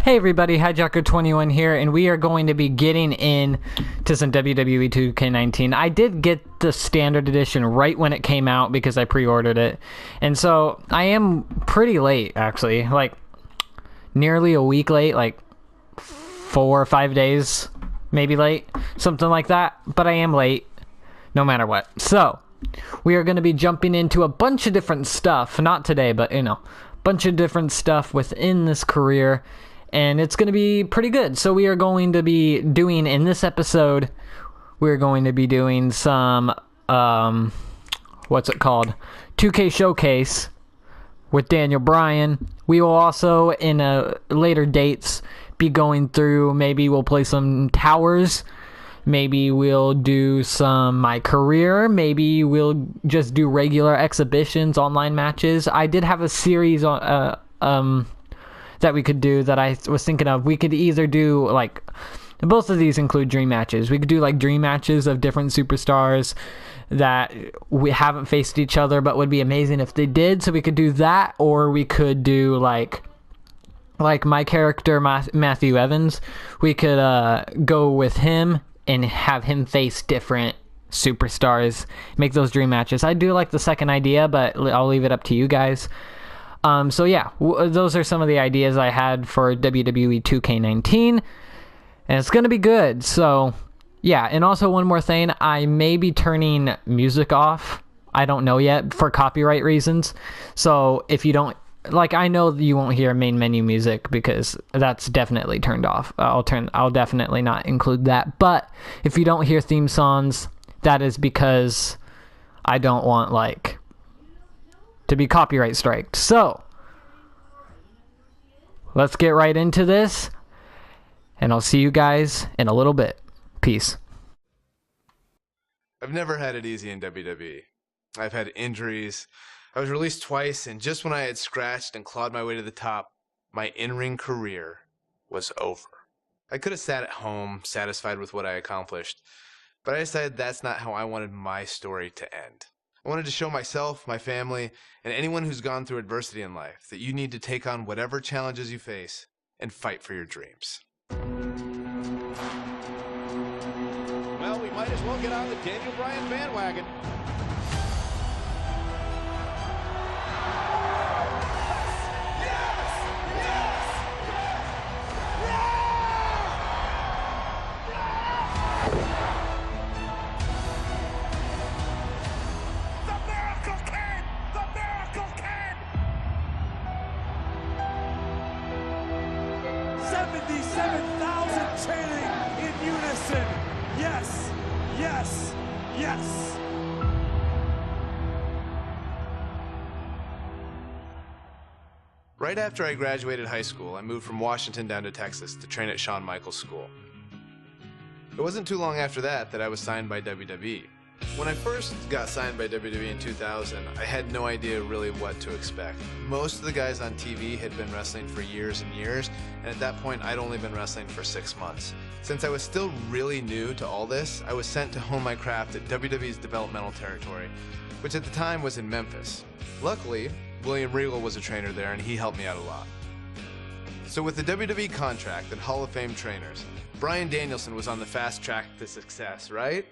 Hey everybody, Hijacker21 here, and we are going to be getting in to some WWE 2K19. I did get the standard edition right when it came out because I pre-ordered it, and so I am pretty late, actually, like nearly a week late, like 4 or 5 days maybe late, something like that, but I am late no matter what. So we are going to be jumping into a bunch of different stuff, not today, but bunch of different stuff within this career, and it's going to be pretty good. So we are going to be doing, in this episode, we're going to be doing some, what's it called? 2K Showcase with Daniel Bryan. We will also, in later dates, be going through, maybe we'll play some towers, maybe we'll do some my career, maybe we'll just do regular exhibitions, online matches. I did have a series on that we could do that I was thinking of. We could either do, like, both of these include dream matches. We could do like dream matches of different superstars that we haven't faced each other but would be amazing if they did, so we could do that. Or we could do like my character Matthew Evans, we could go with him and have him face different superstars, make those dream matches. I do like the second idea, but I'll leave it up to you guys. So yeah, those are some of the ideas I had for WWE 2K19, and it's gonna be good. So yeah, and also one more thing, I may be turning music off. I don't know yet, for copyright reasons. So if you don't, like, I know you won't hear main menu music because that's definitely turned off. I'll definitely not include that. But if you don't hear theme songs, that is because I don't want, like, to be copyright striked. So let's get right into this, and I'll see you guys in a little bit. Peace. I've never had it easy in WWE. I've had injuries. I was released twice, and just when I had scratched and clawed my way to the top, my in-ring career was over. I could have sat at home, satisfied with what I accomplished, but I decided that's not how I wanted my story to end. I wanted to show myself, my family, and anyone who's gone through adversity in life that you need to take on whatever challenges you face and fight for your dreams. Well, we might as well get on the Daniel Bryan bandwagon. The Miracle Kid! The Miracle Kid! 77,000 chanting in unison. Yes, yes, yes. Right after I graduated high school, I moved from Washington down to Texas to train at Shawn Michaels School. It wasn't too long after that I was signed by WWE. When I first got signed by WWE in 2000, I had no idea really what to expect. Most of the guys on TV had been wrestling for years and years, and at that point I'd only been wrestling for 6 months. Since I was still really new to all this, I was sent to hone my craft at WWE's developmental territory, which at the time was in Memphis. Luckily, William Regal was a trainer there, and he helped me out a lot. So with the WWE contract and Hall of Fame trainers, Bryan Danielson was on the fast track to success, right?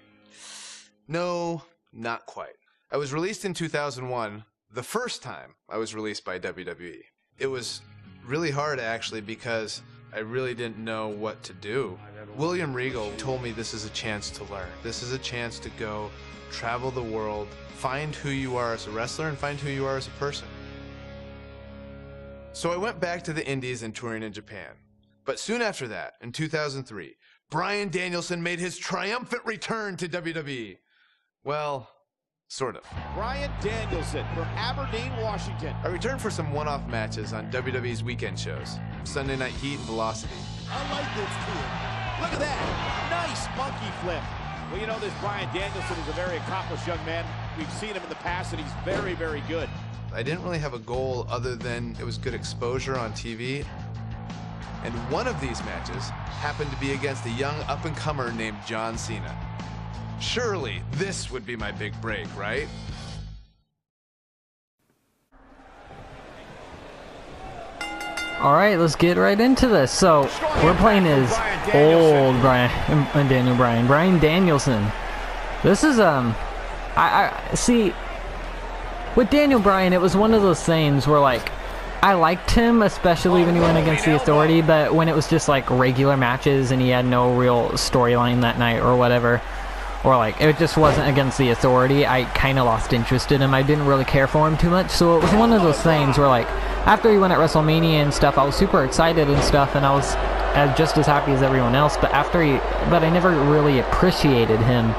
No, not quite. I was released in 2001, the first time I was released by WWE. It was really hard, actually, because I really didn't know what to do. William Regal told me this is a chance to learn. This is a chance to go travel the world, find who you are as a wrestler, and find who you are as a person. So I went back to the Indies and touring in Japan. But soon after that, in 2003, Bryan Danielson made his triumphant return to WWE. Well, sort of. Bryan Danielson from Aberdeen, Washington. I returned for some one-off matches on WWE's weekend shows, Sunday Night Heat and Velocity. I like this kid. Look at that. Nice monkey flip. Well, you know, this Bryan Danielson is a very accomplished young man. We've seen him in the past, and he's very, very good. I didn't really have a goal other than it was good exposure on TV. And one of these matches happened to be against a young up-and-comer named John Cena. Surely this would be my big break, right? Alright, let's get right into this. So, we're playing as old Bryan and Daniel Bryan. Bryan Danielson. This is, I see, with Daniel Bryan, it was one of those things where, like, I liked him, especially when he went against the Authority, but when it was just, like, regular matches and he had no real storyline that night or whatever, or, like, it just wasn't against the Authority, I kind of lost interest in him. I didn't really care for him too much, so it was one of those things where, like, after he went at WrestleMania and stuff, I was super excited and stuff, and I was just as happy as everyone else, but I never really appreciated him,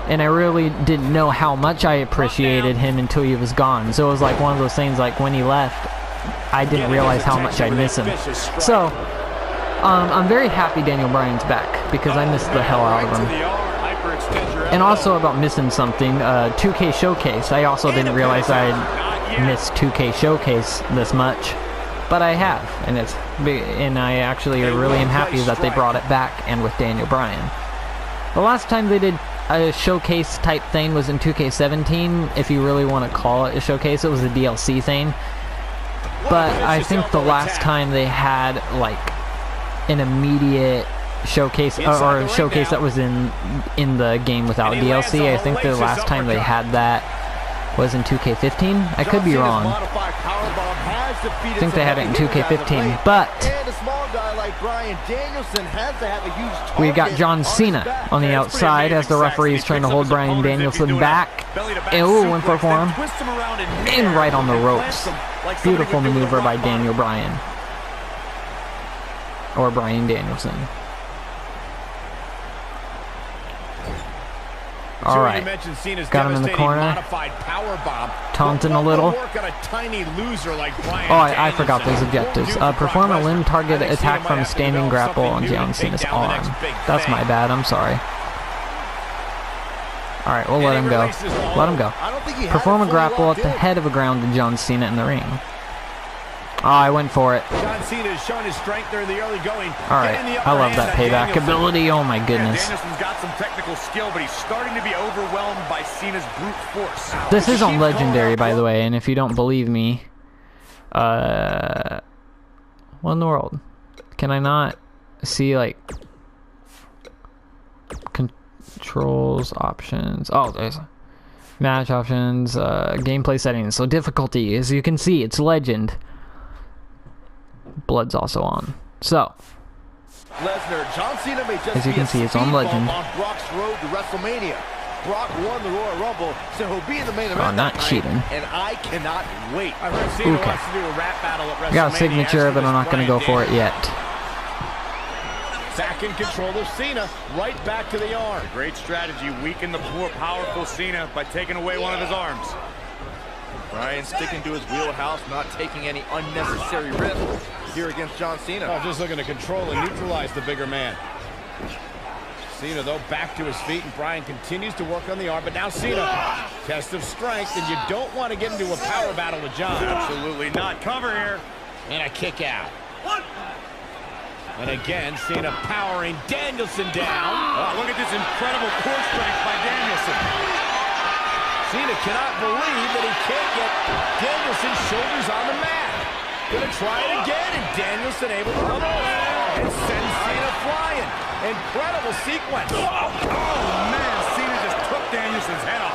and I really didn't know how much I appreciated him until he was gone. So it was like one of those things, like, when he left, I didn't realize how much I miss him. So, I'm very happy Daniel Bryan's back, because I missed the hell out of him. And also about missing something, 2K Showcase. I also didn't realize I'd missed 2K Showcase this much, but I have, and I actually really am happy that they brought it back, and with Daniel Bryan. The last time they did a showcase type thing was in 2K17, if you really want to call it a showcase. It was a DLC thing, but I think the last time they had like an immediate showcase, or a showcase that was in the game without DLC, I think the last time they had that was in 2K15. I could be wrong. I think they had it in 2K15, but we got John Cena on the outside as the referee is trying to hold Bryan Danielson back. Ooh, went for a forearm. And right on the ropes. Beautiful maneuver by Daniel Bryan. Or Bryan Danielson. Alright, got him in the corner, taunting a little. Oh, I forgot those objectives. Perform a limb target attack from a standing grapple on John Cena's arm. That's my bad, I'm sorry. Alright, we'll let him go. Let him go. Perform a grapple at the head of a ground to John Cena in the ring. Oh, I went for it. John Cena is showing his strength there in the early going. Alright, I love that payback ability. Oh my goodness. Danielson's got some technical skill, but he's starting to be overwhelmed by Cena's brute force. This is on Legendary, by the way, and if you don't believe me, what in the world? Can I not see, like, controls, options? Oh, there's match options, gameplay settings. So difficulty, as you can see, it's Legend. Blood's also on. So, as you can see, it's on Legend. Brock's road to WrestleMania. Brock won the Royal Rumble, so he'll be in the main event. Oh, not cheating. And I cannot wait. I heard Cena wants to do a rap battle at WrestleMania. I got a signature, but I'm not going to go for it yet. Back in control of Cena, right back to the arm. Great strategy, weaken the more powerful Cena by taking away one of his arms. Bryan sticking to his wheelhouse, not taking any unnecessary risks here against John Cena. Oh, just looking to control and neutralize the bigger man. Cena, though, back to his feet, and Bryan continues to work on the arm, but now Cena, test of strength, and you don't want to get into a power battle with John. Absolutely not. Cover here. And a kick out. And again, Cena powering Danielson down. Oh, look at this incredible core strength by Danielson. Cena cannot believe that he can't get Danielson's shoulders on the mat. Gonna try it again, and Danielson able to come over and send Cena flying. Incredible sequence. Oh, man, Cena just took Danielson's head off.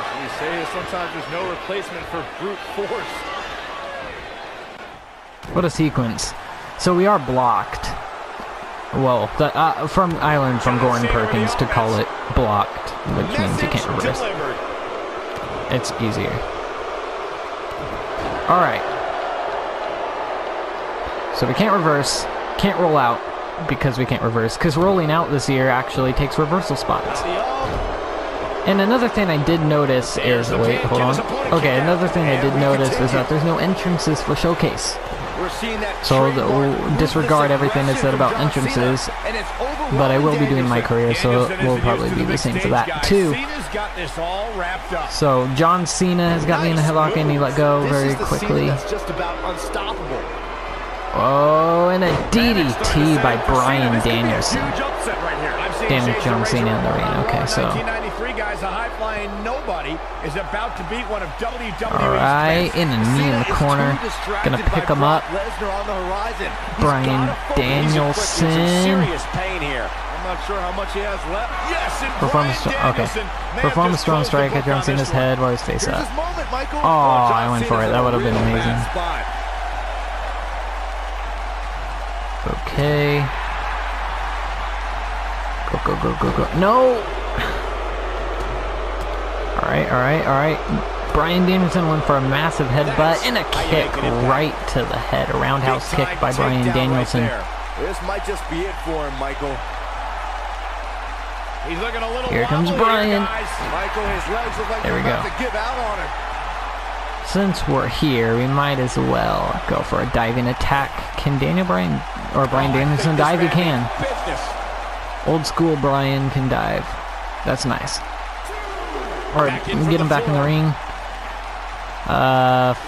As we say, sometimes there's no replacement for brute force. What a sequence. So we are blocked. Well, I learned from Gordon Perkins to call it blocked, which means you can't reverse. It's easier. Alright. So we can't reverse, can't roll out, because we can't reverse, because rolling out this year actually takes reversal spots. And another thing I did notice is, wait, hold on. Okay, another thing I did notice is that there's no entrances for Showcase. So we'll disregard everything I said about entrances, but I will be doing my career, so it will probably be the same for that too. So John Cena has got me in a headlock and he let go very quickly. Oh, and a DDT by Bryan Danielson. Damage John Cena in the ring. Okay, so as a high-flying nobody is about to beat one of WWE's Alright, best. in a knee in the corner. Gonna pick him up. Bryan Danielson. Serious pain here. I'm not sure how much he has left. Yes, and Perform a strong strike at John Cena's head while he's face up. Oh, I went for it. That would have been amazing. Okay. Go. No! Alright. Bryan Danielson went for a massive headbutt and a kick right to the head. A roundhouse kick by Bryan Danielson. This might just be it for him, Michael. He's looking a little Here comes Bryan. Michael, his legs look like there we go. to give out on him. Since we're here, we might as well go for a diving attack. Can Bryan Danielson dive? He can. Old school Bryan can dive. That's nice. Or get him back in the ring.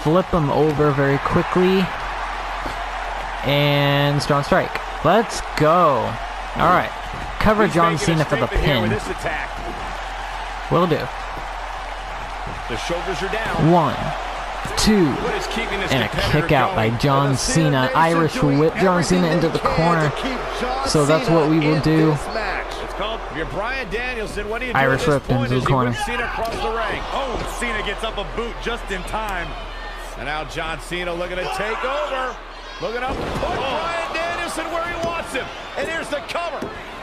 Flip him over very quickly. And strong strike. Let's go. Alright. Cover John Cena for the pin. Will do. The shoulders are down. 1, 2, and a kick out by John Cena. Irish whip John Cena into the corner. So that's what we will do. It's called Bryan Danielson. What do you do? Irish whip into the corner. Cena across the ring. Oh, Cena gets up a boot just in time. And now John Cena looking to take over. Looking up, put Bryan Danielson where he wants him. And here's the cover.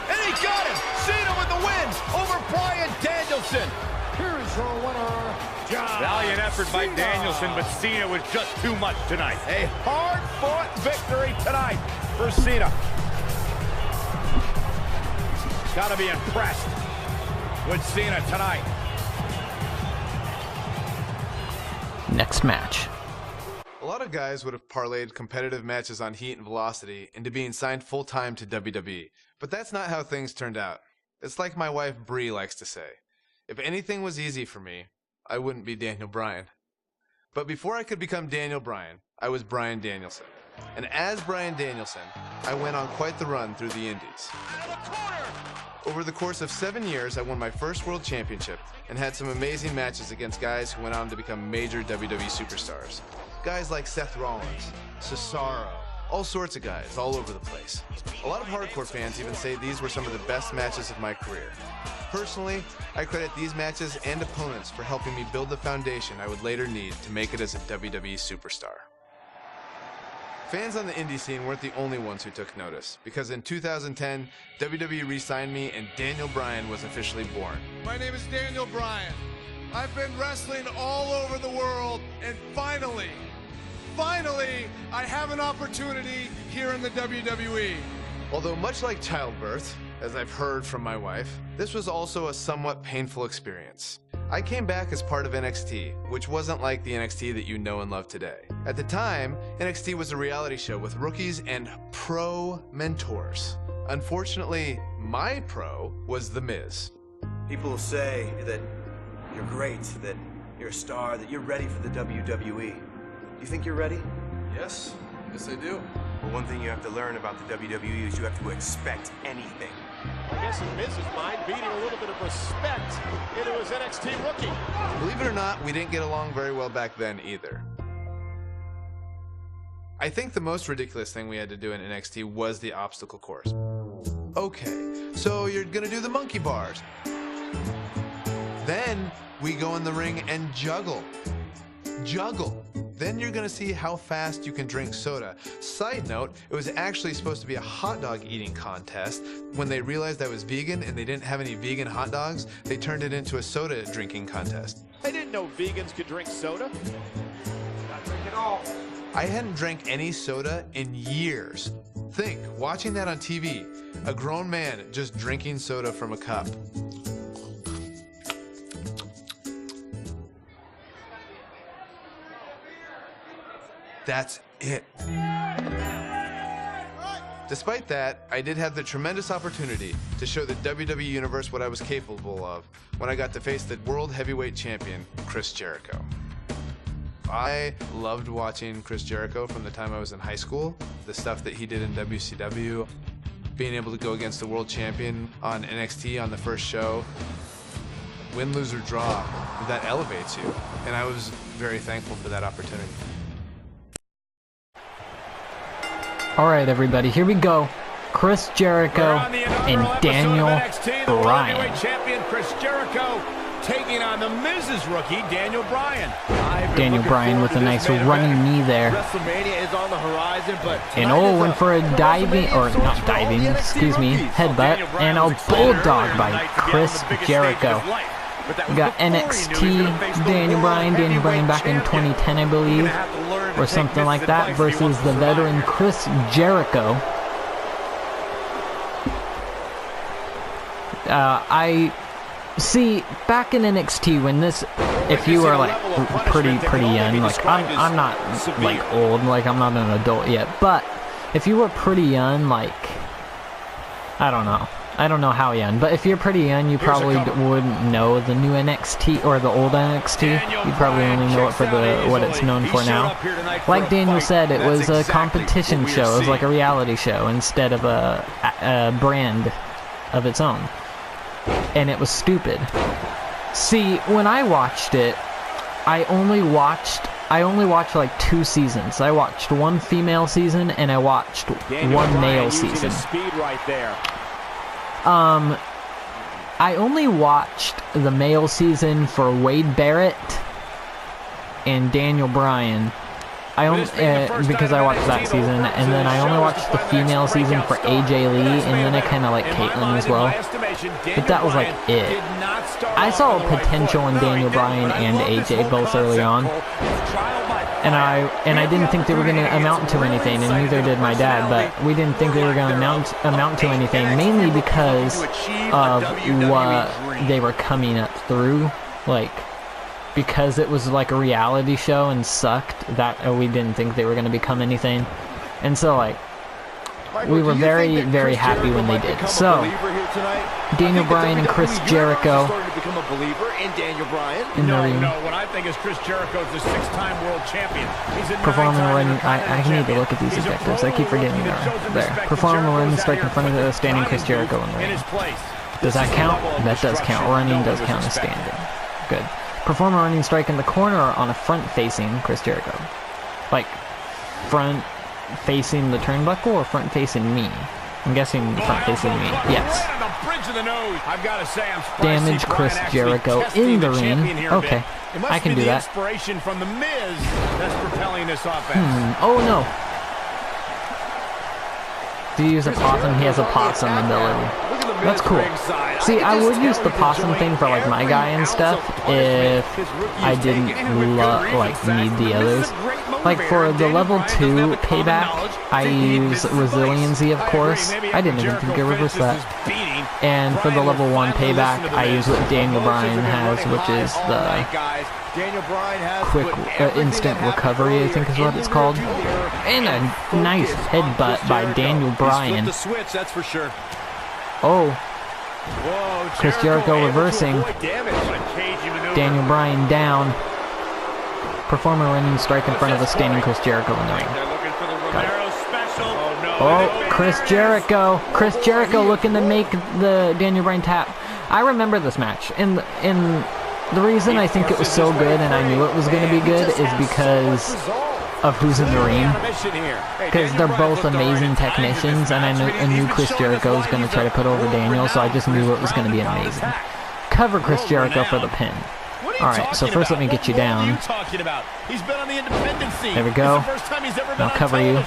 And he got him. Cena with the win over Bryan Danielson. Here's your winner, John Valiant effort by Danielson, but Cena was just too much tonight. A hard-fought victory tonight for Cena. Got to be impressed with Cena tonight. Next match. A lot of guys would have parlayed competitive matches on heat and velocity into being signed full-time to WWE, but that's not how things turned out. It's like my wife Bree likes to say, if anything was easy for me, I wouldn't be Daniel Bryan. But before I could become Daniel Bryan, I was Bryan Danielson. And as Bryan Danielson, I went on quite the run through the indies. Over the course of 7 years, I won my first world championship and had some amazing matches against guys who went on to become major WWE superstars. Guys like Seth Rollins, Cesaro, all sorts of guys all over the place. A lot of hardcore fans even say these were some of the best matches of my career. Personally, I credit these matches and opponents for helping me build the foundation I would later need to make it as a WWE superstar. Fans on the indie scene weren't the only ones who took notice, because in 2010, WWE re-signed me and Daniel Bryan was officially born. My name is Daniel Bryan. I've been wrestling all over the world, and finally, I have an opportunity here in the WWE. Although much like childbirth, as I've heard from my wife, this was also a somewhat painful experience. I came back as part of NXT, which wasn't like the NXT that you know and love today. At the time, NXT was a reality show with rookies and pro mentors. Unfortunately, my pro was The Miz. People will say that you're great, that you're a star, that you're ready for the WWE. Do you think you're ready? Yes I do. Well, one thing you have to learn about the WWE is you have to expect anything. I guess in Miz's mind, beating a little bit of respect into his NXT rookie. Believe it or not, we didn't get along very well back then either. I think the most ridiculous thing we had to do in NXT was the obstacle course. Okay, so you're gonna do the monkey bars. Then we go in the ring and juggle. Then you're gonna see how fast you can drink soda. Side note, it was actually supposed to be a hot dog eating contest. When they realized I was vegan and they didn't have any vegan hot dogs, they turned it into a soda drinking contest. I didn't know vegans could drink soda. Not drink at all. I hadn't drank any soda in years. Think, watching that on TV, a grown man just drinking soda from a cup. That's it. Despite that, I did have the tremendous opportunity to show the WWE Universe what I was capable of when I got to face the World Heavyweight Champion, Chris Jericho. I loved watching Chris Jericho from the time I was in high school, the stuff that he did in WCW, being able to go against the World Champion on NXT on the first show. win, lose, or draw, that elevates you. And I was very thankful for that opportunity. All right, everybody, here we go. Chris Jericho and Daniel Bryan. Champion Chris Jericho taking on the Miz's rookie, Daniel Bryan. Daniel Bryan with a nice running knee there. WrestleMania is on the horizon, but and went for a diving, or not diving, excuse me, headbutt, and a bulldog by Chris Jericho. We got NXT Daniel Bryan back in 2010, I believe, or something like that, versus the veteran Chris Jericho. I see back in NXT when this, if you were like pretty young, like I'm not like old, like I'm not an adult yet, but if you were pretty young, like I don't know how young, but if you're pretty young, you probably wouldn't know the new NXT or the old NXT. You probably only know it for what it's known for now. Like Daniel said, it was a competition show. It was like a reality show instead of a brand of its own. And it was stupid. See, when I watched it, I only watched like 2 seasons. I watched one female season and I watched one male season. I only watched the male season for Wade Barrett and Daniel Bryan. Because I watched that season, and then I only watched the female season for AJ Lee, and then I kind of like Caitlyn as well. But that was like it. I saw potential in Daniel Bryan and AJ both early on, and I didn't think they were going to amount to anything, and neither did my dad. But we didn't think they were going to amount to anything, mainly because of what they were coming up through, like. Because it was like a reality show and sucked, that we didn't think they were going to become anything. And so, like, we were very, very happy when they did. So, Daniel Bryan and Chris Jericho in the ring. No, what I think is Chris Jericho is the 6-time world champion. Performing a run. I need to look at these objectives. I keep forgetting there. Perform a run strike in front of the standing Chris Jericho in the ring. Does that count? That does count. Running does count as standing. Good. Perform a running strike in the corner on a front-facing Chris Jericho. Like, front-facing the turnbuckle or front-facing me? I'm guessing front-facing me. Yes. Damage Chris Jericho in the ring. Okay, I can do that. Oh no. Do you use a possum? He has a possum ability. That's cool. See, I would use the possum thing for like my guy and stuff if I didn't need the others. Like for the level 2 payback, I use resiliency, of course. I didn't even think I reversed that. And for the level 1 payback, I use what Daniel Bryan has, which is the quick instant recovery, I think is what it's called. And a nice headbutt by Daniel Bryan. Oh, Chris Jericho reversing. Daniel Bryan down. Perform a running strike in front of the standing Chris Jericho in the ring. Oh, Chris Jericho. Chris Jericho looking to make the Daniel Bryan tap. I remember this match. And the reason I think it was so good and I knew it was going to be good is because of who's in the ring. Because they're both amazing technicians, and I knew Chris Jericho was going to try to put over Daniel, so I just knew it was going to be amazing. Cover Chris Jericho for the pin. Alright, so first let me get you down. There we go. I'll cover you.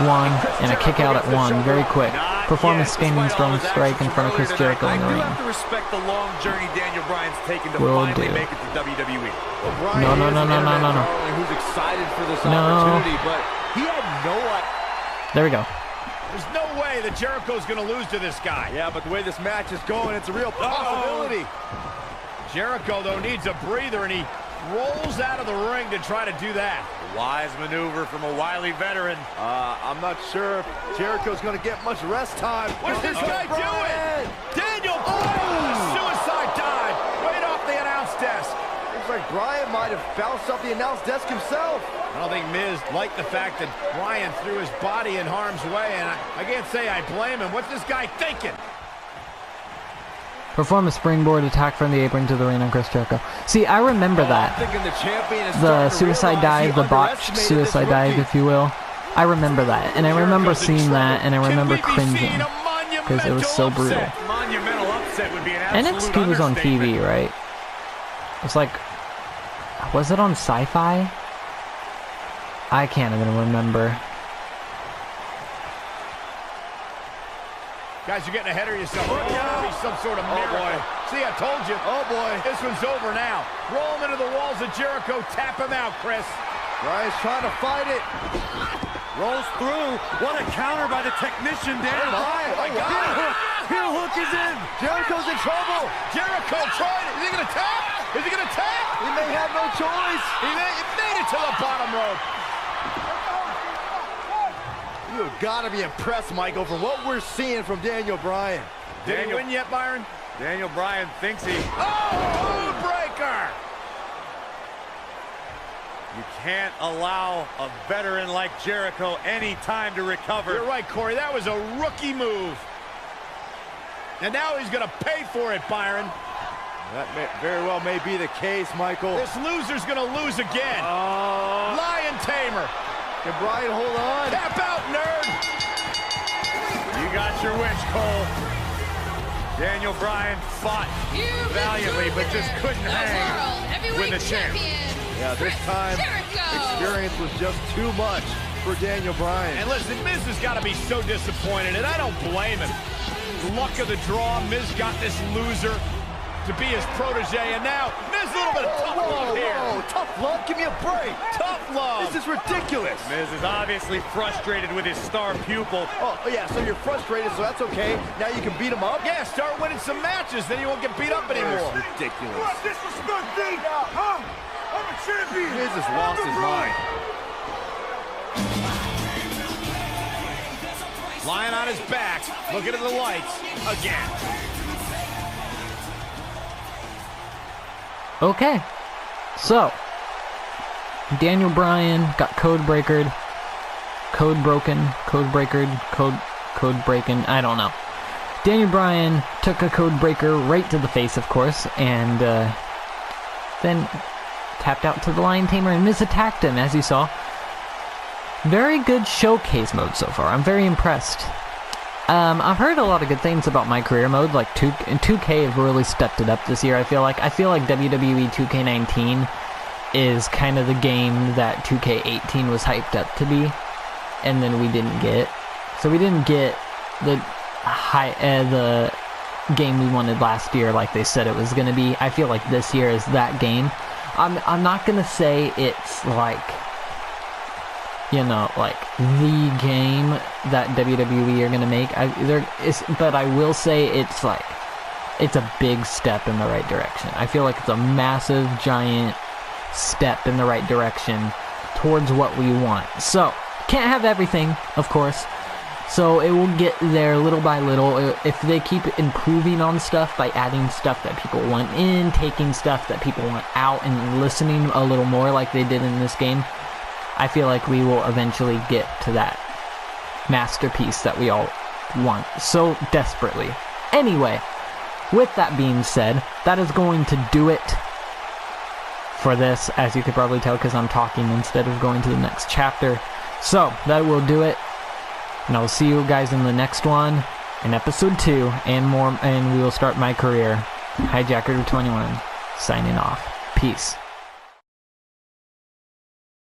One, and a kick out at 1, very quick. Perform a standing strong strike in front of Chris Jericho in the ring. Will do. No. There we go. There's no way that Jericho's going to lose to this guy. Yeah, but the way this match is going, it's a real possibility. Jericho, though, needs a breather, and he rolls out of the ring to try to do that. Wise maneuver from a wily veteran. I'm not sure if Jericho's going to get much rest time. What's this guy doing? Daniel Bryan, suicide dive right off the announce desk. Looks like Bryan might have bounced off the announce desk himself. I don't think Miz liked the fact that Bryan threw his body in harm's way, and I can't say I blame him. What's this guy thinking? Perform a springboard attack from the apron to the ring on Chris Jericho. See, I remember that. The suicide dive, the botched suicide dive, if you will. I remember that, and I remember seeing that, and I remember cringing because it was so brutal. NXT was on TV, right? It was like, was it on Sci-Fi? I can't even remember. Guys, you're getting ahead of yourself. Look out. Be some sort of miracle. Oh, boy. See, I told you. Oh, boy. This one's over now. Roll him into the walls of Jericho. Tap him out, Chris. Bryan's trying to fight it. Rolls through. What a counter by the technician, Dan. Oh, my God. Heel hook is in. Jericho's in trouble. Jericho tried it. Is he going to tap? Is he going to tap? He may have no choice. He made it to the bottom rope. You've got to be impressed, Michael, from what we're seeing from Daniel Bryan. Did he win yet, Byron? Daniel Bryan thinks he... Oh, breaker! You can't allow a veteran like Jericho any time to recover. You're right, Corey. That was a rookie move. And now he's going to pay for it, Byron. That very well may be the case, Michael. This loser's going to lose again. Lion Tamer. Can Bryan hold on? Tap out, nerd. You got your wish, Cole. Daniel Bryan fought valiantly, but just couldn't hang with the champ. Yeah, this time, experience was just too much for Daniel Bryan. And listen, Miz has got to be so disappointed, and I don't blame him. Luck of the draw, Miz got this loser to be his protege, and now Miz a little bit of tough love here. Tough love? Give me a break. Tough love. This is ridiculous. Miz is obviously frustrated with his star pupil. Oh, yeah, so you're frustrated, so that's okay. Now you can beat him up? Yeah, start winning some matches, then you won't get beat up anymore. That's ridiculous. What disrespect me? Huh? I'm a champion. Miz has lost his mind. Lying on his back, looking at the lights again. Okay, so Daniel Bryan got code breaking, I don't know. Daniel Bryan took a code breaker right to the face, of course, and then tapped out to the Lion Tamer, and Miz attacked him, as you saw. Very good showcase mode so far. I'm very impressed. I've heard a lot of good things about my career mode, like 2K have really stepped it up this year, I feel like. WWE 2K19 is kind of the game that 2K18 was hyped up to be, and then we didn't get. So we didn't get the game we wanted last year like they said it was going to be. I feel like this year is that game. I'm not going to say it's like, you know, like the game that WWE are going to make. But I will say it's like, it's a big step in the right direction. I feel like it's a massive, giant step in the right direction towards what we want. So, can't have everything, of course. So it will get there little by little. If they keep improving on stuff by adding stuff that people want in, taking stuff that people want out, and listening a little more like they did in this game, I feel like we will eventually get to that masterpiece that we all want so desperately. Anyway, with that being said, that is going to do it for this, as you could probably tell because I'm talking instead of going to the next chapter. So, that will do it. And I will see you guys in the next one, in episode 2, and more, and we will start my career. Hijacker 21, signing off. Peace.